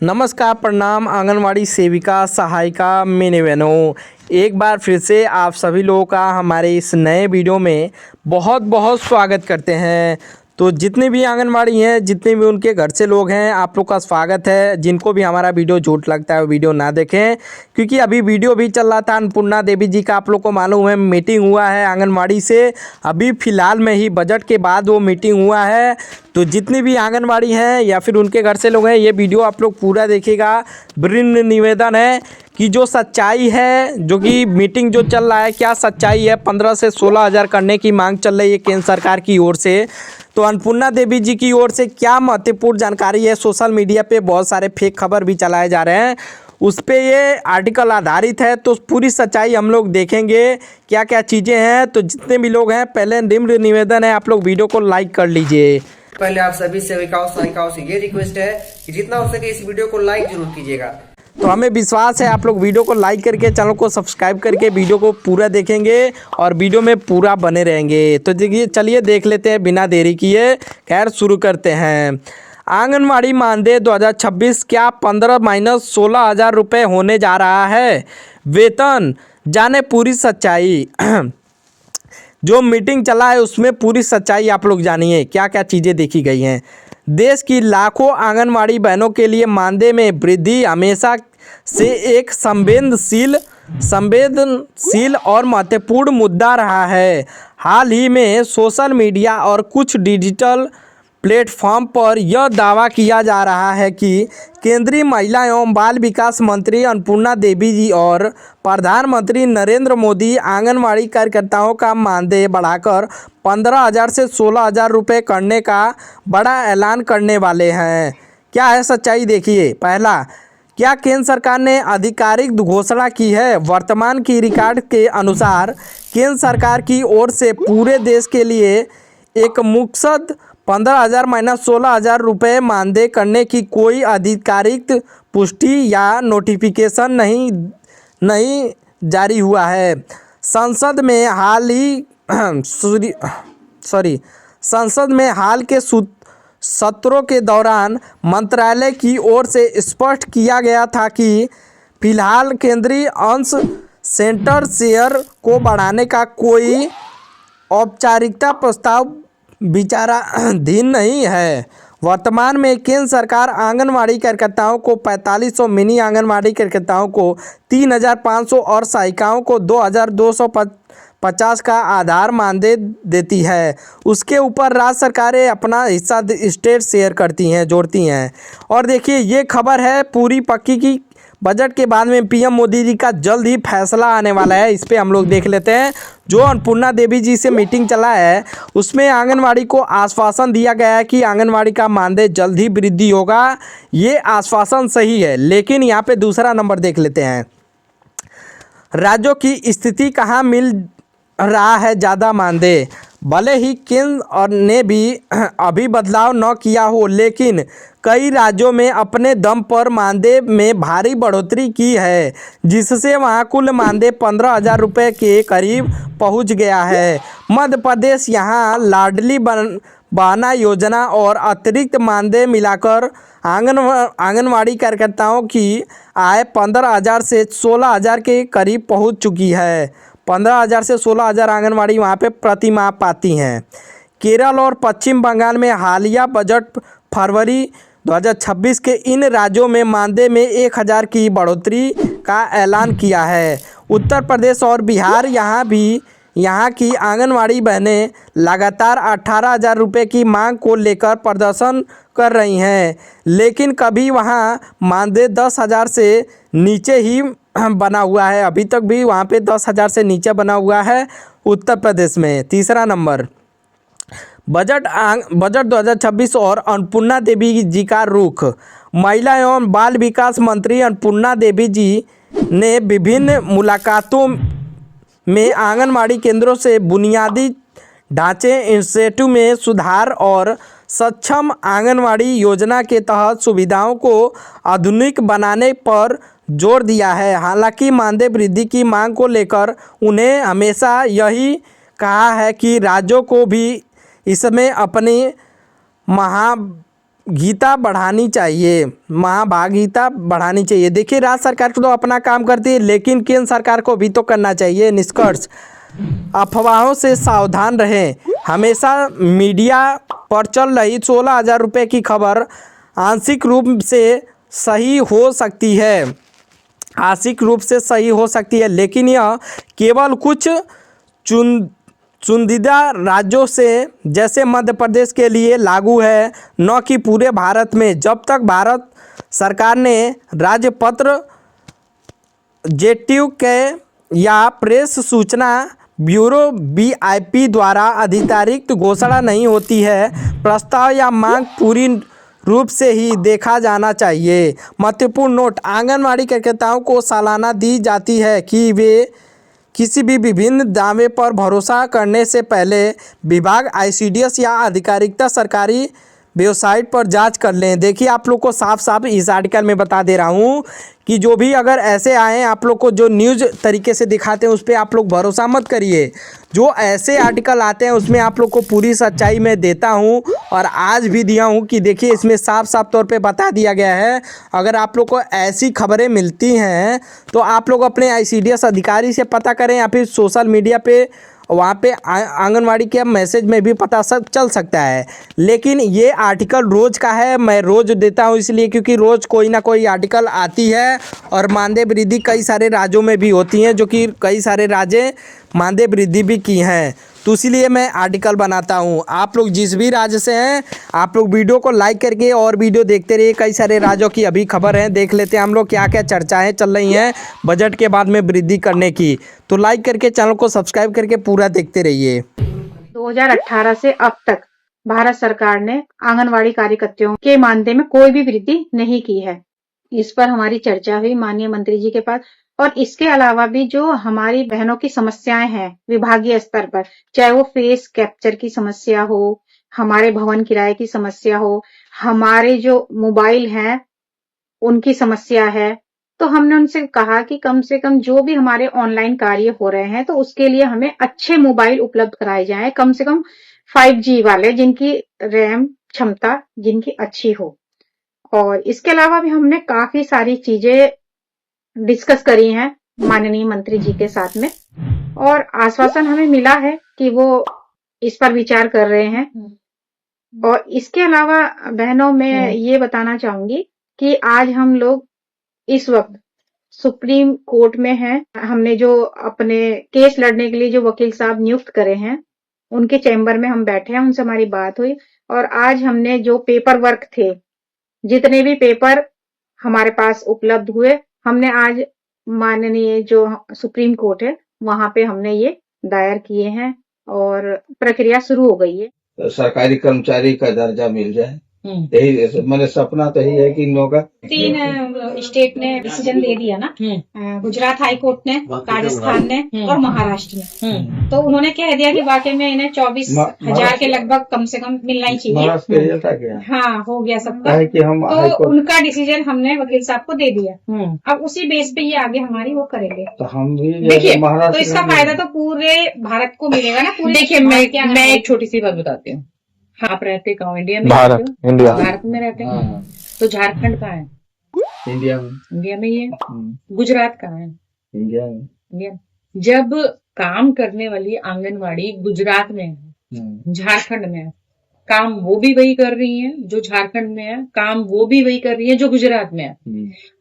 नमस्कार, प्रणाम आंगनवाड़ी सेविका, सहायिका, मेने बहनों। एक बार फिर से आप सभी लोगों का हमारे इस नए वीडियो में बहुत बहुत स्वागत करते हैं। तो जितने भी आंगनवाड़ी हैं, जितने भी उनके घर से लोग हैं, आप लोग का स्वागत है। जिनको भी हमारा वीडियो झूठ लगता है वो वीडियो ना देखें, क्योंकि अभी वीडियो भी चल रहा था अन्नपूर्णा देवी जी का। आप लोग को मालूम है मीटिंग हुआ है आंगनवाड़ी से, अभी फ़िलहाल में ही बजट के बाद वो मीटिंग हुआ है। तो जितने भी आंगनवाड़ी हैं या फिर उनके घर से लोग हैं, ये वीडियो आप लोग पूरा देखिएगा। विनम्र निवेदन है कि जो सच्चाई है, जो कि मीटिंग जो चल रहा है, क्या सच्चाई है। 15 से 16 हज़ार करने की मांग चल रही है केंद्र सरकार की ओर से। तो अन्नपूर्णा देवी जी की ओर से क्या महत्वपूर्ण जानकारी है। सोशल मीडिया पे बहुत सारे फेक खबर भी चलाए जा रहे हैं, उस पे ये आर्टिकल आधारित है। तो पूरी सच्चाई हम लोग देखेंगे, क्या क्या चीज़ें हैं। तो जितने भी लोग हैं, पहले निम्न निवेदन है, आप लोग वीडियो को लाइक कर लीजिए। पहले आप सभी सेविकाओं सहायिकाओं से ये रिक्वेस्ट है कि जितना हो सके इस वीडियो को लाइक जरूर कीजिएगा। तो हमें विश्वास है आप लोग वीडियो को लाइक करके, चैनल को सब्सक्राइब करके वीडियो को पूरा देखेंगे और वीडियो में पूरा बने रहेंगे। तो देखिए, चलिए देख लेते हैं बिना देरी किए। खैर शुरू करते हैं। आंगनवाड़ी मानदेय 2026 क्या 15 - 16 हज़ार रुपये होने जा रहा है वेतन। जाने पूरी सच्चाई। जो मीटिंग चला है उसमें पूरी सच्चाई आप लोग जानिए, क्या क्या चीज़ें देखी गई हैं। देश की लाखों आंगनवाड़ी बहनों के लिए मानदेय में वृद्धि हमेशा से एक संवेदनशील और महत्वपूर्ण मुद्दा रहा है। हाल ही में सोशल मीडिया और कुछ डिजिटल प्लेटफॉर्म पर यह दावा किया जा रहा है कि केंद्रीय महिला एवं बाल विकास मंत्री अन्नपूर्णा देवी जी और प्रधानमंत्री नरेंद्र मोदी आंगनवाड़ी कार्यकर्ताओं का मानदेय बढ़ाकर 15 हज़ार से 16 हज़ार रुपये करने का बड़ा ऐलान करने वाले हैं। क्या है सच्चाई, देखिए। पहला, क्या केंद्र सरकार ने आधिकारिक घोषणा की है। वर्तमान की रिकॉर्ड के अनुसार केंद्र सरकार की ओर से पूरे देश के लिए एक मुकसद 15 हज़ार - 16 हज़ार रुपये मानदेय करने की कोई आधिकारिक पुष्टि या नोटिफिकेशन नहीं जारी हुआ है। संसद में हाल के सत्रों के दौरान मंत्रालय की ओर से स्पष्ट किया गया था कि फिलहाल केंद्रीय अंश सेंटर शेयर को बढ़ाने का कोई औपचारिकता प्रस्ताव विचाराधीन नहीं है। वर्तमान में केंद्र सरकार आंगनवाड़ी कार्यकर्ताओं को 4500, मिनी आंगनवाड़ी कार्यकर्ताओं को 3500 और सहायिकाओं को 2250 का आधार मानदेय देती है। उसके ऊपर राज्य सरकारें अपना हिस्सा स्टेट शेयर करती हैं, जोड़ती हैं। और देखिए, ये खबर है पूरी पक्की की बजट के बाद में पीएम मोदी जी का जल्द ही फैसला आने वाला है। इस पे हम लोग देख लेते हैं। जो अन्नपूर्णा देवी जी से मीटिंग चला है उसमें आंगनवाड़ी को आश्वासन दिया गया है कि आंगनवाड़ी का मानदेय जल्द ही वृद्धि होगा। ये आश्वासन सही है, लेकिन यहाँ पे दूसरा नंबर देख लेते हैं। राज्यों की स्थिति कहाँ मिल रहा है ज़्यादा मानदेय। भले ही केंद्र ने भी अभी बदलाव न किया हो, लेकिन कई राज्यों में अपने दम पर मानदेय में भारी बढ़ोतरी की है, जिससे वहां कुल मानदेय 15 हज़ार रुपये के करीब पहुंच गया है। मध्य प्रदेश यहां लाडली बहना योजना और अतिरिक्त मानदेय मिलाकर आंगनवाड़ी कार्यकर्ताओं की आय 15 हज़ार से 16 हज़ार के करीब पहुंच चुकी है। 15 हज़ार से 16 हज़ार आंगनवाड़ी वहाँ पे प्रति माह पाती हैं। केरल और पश्चिम बंगाल में हालिया बजट फरवरी 2026 के इन राज्यों में मानदेय में 1000 की बढ़ोतरी का ऐलान किया है। उत्तर प्रदेश और बिहार यहाँ की आंगनवाड़ी बहनें लगातार 18 हज़ार रुपये की मांग को लेकर प्रदर्शन कर रही हैं, लेकिन कभी वहाँ मानदेय 10 हज़ार से नीचे ही बना हुआ है। अभी तक भी वहाँ पे 10 हज़ार से नीचे बना हुआ है उत्तर प्रदेश में। तीसरा नंबर, बजट 2026 और अन्नपूर्णा देवी जी का रुख। महिला एवं बाल विकास मंत्री अन्नपूर्णा देवी जी ने विभिन्न मुलाकातों में आंगनवाड़ी केंद्रों से बुनियादी ढांचे इंस्टीट्यूट में सुधार और सक्षम आंगनवाड़ी योजना के तहत सुविधाओं को आधुनिक बनाने पर जोर दिया है। हालांकि मानदेय वृद्धि की मांग को लेकर उन्हें हमेशा यही कहा है कि राज्यों को भी इसमें अपनी गीता बढ़ानी चाहिए, महाभागीता बढ़ानी चाहिए। देखिए राज्य सरकार तो अपना काम करती है, लेकिन केंद्र सरकार को भी तो करना चाहिए। निष्कर्ष, अफवाहों से सावधान रहें। हमेशा मीडिया पर चल रही 16,000 रुपये की खबर आंशिक रूप से सही हो सकती है, लेकिन यह केवल कुछ चुनिंदा राज्यों से जैसे मध्य प्रदेश के लिए लागू है, न कि पूरे भारत में। जब तक भारत सरकार ने राजपत्र, जेटीयू के या प्रेस सूचना ब्यूरो (BIP) द्वारा आधिकारिक घोषणा नहीं होती है, प्रस्ताव या मांग पूरी रूप से ही देखा जाना चाहिए। महत्वपूर्ण नोट, आंगनवाड़ी कार्यकर्ताओं को सालाना दी जाती है कि वे किसी भी विभिन्न दावे पर भरोसा करने से पहले विभाग, ICDS या आधिकारिकता सरकारी वेबसाइट पर जांच कर लें। देखिए आप लोग को साफ साफ इस आर्टिकल में बता दे रहा हूँ कि जो भी अगर ऐसे आए, आप लोग को जो न्यूज़ तरीके से दिखाते हैं उस पर आप लोग भरोसा मत करिए। जो ऐसे आर्टिकल आते हैं उसमें आप लोग को पूरी सच्चाई मैं देता हूँ, और आज भी दिया हूँ कि देखिए इसमें साफ साफ तौर पे बता दिया गया है। अगर आप लोग को ऐसी खबरें मिलती हैं तो आप लोग अपने ICDS अधिकारी से पता करें, या फिर सोशल मीडिया पे वहाँ पे आंगनवाड़ी के मैसेज में भी पता चल सकता है। लेकिन ये आर्टिकल रोज़ का है, मैं रोज़ देता हूँ इसलिए क्योंकि रोज़ कोई ना कोई आर्टिकल आती है, और मानदेय वृद्धि कई सारे राज्यों में भी होती हैं, जो कि कई सारे राज्य मानदेय वृद्धि भी की हैं, तो इसीलिए मैं आर्टिकल बनाता हूँ। आप लोग जिस भी राज्य से हैं, आप लोग वीडियो को लाइक करके और वीडियो देखते रहिए। कई सारे राज्यों की अभी खबर है, देख लेते हैं हम लोग क्या क्या चर्चाएं चल रही हैं बजट के बाद में वृद्धि करने की। तो लाइक करके चैनल को सब्सक्राइब करके पूरा देखते रहिए। 2018 से अब तक भारत सरकार ने आंगनवाड़ी कार्यकर्तियों के मानदेय में कोई भी वृद्धि नहीं की है। इस पर हमारी चर्चा हुई माननीय मंत्री जी के पास, और इसके अलावा भी जो हमारी बहनों की समस्याएं हैं विभागीय स्तर पर, चाहे वो फेस कैप्चर की समस्या हो, हमारे भवन किराए की समस्या हो, हमारे जो मोबाइल हैं उनकी समस्या है, तो हमने उनसे कहा कि कम से कम जो भी हमारे ऑनलाइन कार्य हो रहे हैं तो उसके लिए हमें अच्छे मोबाइल उपलब्ध कराए जाएं, कम से कम 5G वाले, जिनकी रैम क्षमता जिनकी अच्छी हो। और इसके अलावा भी हमने काफी सारी चीजें डिस्कस करी हैं माननीय मंत्री जी के साथ में, और आश्वासन हमें मिला है कि वो इस पर विचार कर रहे हैं। और इसके अलावा बहनों में ये बताना चाहूंगी कि आज हम लोग इस वक्त सुप्रीम कोर्ट में हैं। हमने जो अपने केस लड़ने के लिए जो वकील साहब नियुक्त करे हैं उनके चैम्बर में हम बैठे हैं, उनसे हमारी बात हुई, और आज हमने जो पेपर वर्क थे, जितने भी पेपर हमारे पास उपलब्ध हुए, हमने आज माननीय जो सुप्रीम कोर्ट है वहां पे हमने ये दायर किए हैं, और प्रक्रिया शुरू हो गई है। तो सरकारी कर्मचारी का दर्जा मिल जाए, यही मैंने सपना तो यही है कि इन लोगों का 3 स्टेट ने डिसीजन दे दिया ना, गुजरात हाई कोर्ट ने, राजस्थान ने और महाराष्ट्र ने। तो उन्होंने कह दिया कि वाकई में इन्हें 24,000 के लगभग कम से कम मिलना ही चाहिए। महाराष्ट्र का था क्या? हाँ, हो गया सबका। कि हम तो उनका डिसीजन हमने वकील साहब को दे दिया। अब उसी बेस पे ये आगे हमारी वो करेंगे। तो हम भी देखिए, तो इसका फायदा तो पूरे भारत को मिलेगा ना। देखिए, मैं एक छोटी सी बात बताती हूँ। आप रहते कहाँ? इंडिया में? भारत में रहते हैं। तो झारखंड कहाँ है? इंडिया में ही है। गुजरात कहाँ है? इंडिया में। जब काम करने वाली आंगनवाड़ी गुजरात में है, झारखंड में है, काम वो भी वही कर रही है जो झारखंड में है, काम वो भी वही कर रही है जो गुजरात में है।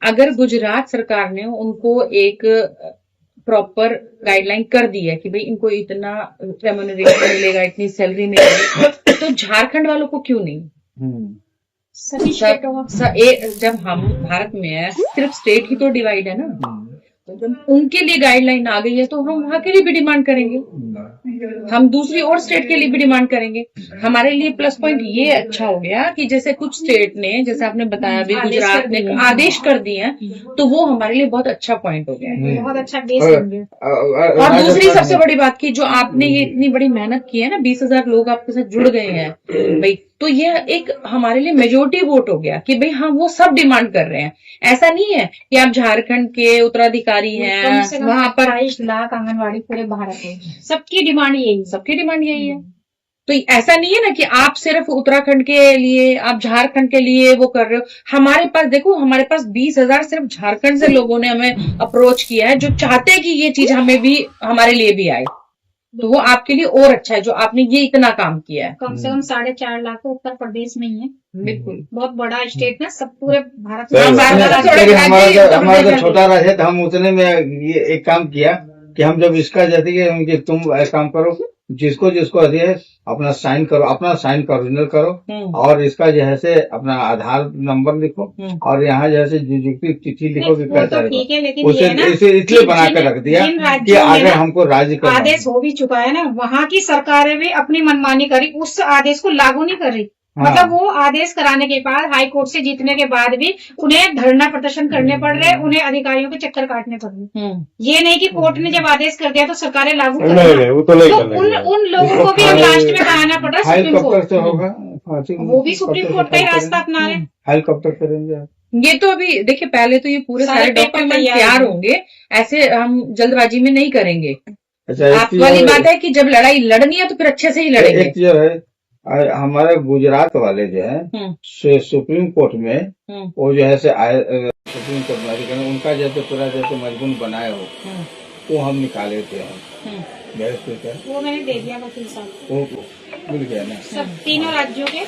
अगर गुजरात सरकार ने उनको एक प्रॉपर गाइडलाइन कर दी है कि भाई इनको इतना रेम्यूनरेशन मिलेगा, इतनी सैलरी मिलेगी, तो झारखंड वालों को क्यों नहीं? सभी जब हम भारत में है, सिर्फ स्टेट ही तो डिवाइड है ना। तो जब उनके लिए गाइडलाइन आ गई है तो हम वहां के लिए भी डिमांड करेंगे, हम दूसरी और स्टेट के लिए भी डिमांड करेंगे। हमारे लिए प्लस पॉइंट ये अच्छा हो गया कि जैसे कुछ स्टेट ने, जैसे आपने बताया अभी गुजरात ने आदेश कर दिए हैं, तो वो हमारे लिए बहुत अच्छा पॉइंट हो गया, बहुत अच्छा बेस बन गया। और दूसरी सबसे बड़ी बात की, जो आपने ये इतनी बड़ी मेहनत की है ना, 20,000 लोग आपके साथ जुड़ गए हैं भाई, तो ये एक हमारे लिए मेजोरिटी वोट हो गया कि भाई हाँ, वो सब डिमांड कर रहे हैं। ऐसा नहीं है कि आप झारखंड के उत्तराधिकारी हैं, वहां पर 22 लाख आंगनवाड़ी पूरे भारत में, सबकी डिमांड यही है। तो ऐसा नहीं है ना कि आप सिर्फ उत्तराखंड के लिए, आप झारखंड के लिए वो कर रहे हो। हमारे पास देखो, हमारे पास 20,000 सिर्फ झारखंड से लोगों ने हमें अप्रोच किया है, जो चाहते हैं कि ये चीज हमें भी, हमारे लिए भी आए। तो वो आपके लिए और अच्छा है जो आपने ये इतना काम किया है। कम से कम 4.5 लाख तो उत्तर प्रदेश में ही है। बिल्कुल, बहुत बड़ा स्टेट ना, सब पूरे भारत हाँ, में। हमारा हमारा छोटा राज्य है, तो हम उतने में ये एक काम किया कि हम जब इसका जाती है कि तुम ऐसा काम करो, जिसको जिसको अभी है अपना साइन करो, अपना साइन का ओरिजिनल करो, और इसका जो है से अपना आधार नंबर लिखो, और यहाँ जैसे की चिट्ठी लिखो कि वो कैसा तो ठीक है, लेकिन उसे ये ना इसलिए बना कर रख दिया जिन कि राज्यों में अगर ना हमको राज्य करना आदेश हो भी चुका है ना, वहाँ की सरकारें भी अपनी मनमानी करी, उस आदेश को लागू नहीं कर रही। हाँ। मतलब वो आदेश कराने के बाद, हाई कोर्ट से जीतने के बाद भी उन्हें धरना प्रदर्शन करने पड़ रहे, उन्हें अधिकारियों के चक्कर काटने पड़ रहे। ये नहीं कि कोर्ट ने जब आदेश कर दिया तो सरकारें लागू कर रही। वो तो नहीं तो करना उन लोगों को भी अब लास्ट में कराना पड़ रहा है सुप्रीम हेलीकॉप्टर कोर्ट। से होगा, फांसी वो भी सुप्रीम कोर्ट का ही रास्ता अपना रहे। हेलीकॉप्टर करेंगे आप। ये तो अभी देखिए, पहले तो ये पूरे सारे सारे पेपर डॉक्यूमेंट तैयार तैयार हैं। होंगे, ऐसे हम जल्दबाजी में नहीं करेंगे। अच्छा, आप वाली बात है कि जब लड़ाई लड़नी है तो फिर अच्छे से ही लड़ेंगे। एक चीज है, हमारे गुजरात वाले जो है सुप्रीम कोर्ट में वो जो है से सुप्रीम कोर्ट में अधिकारी, उनका जैसे पूरा जैसे मजबून बनाए हो, वो हम निकाले थे गैस पे, वो मैंने दे दिया वकील साहब, वो मिल गया ना। सब तीनों राज्यों के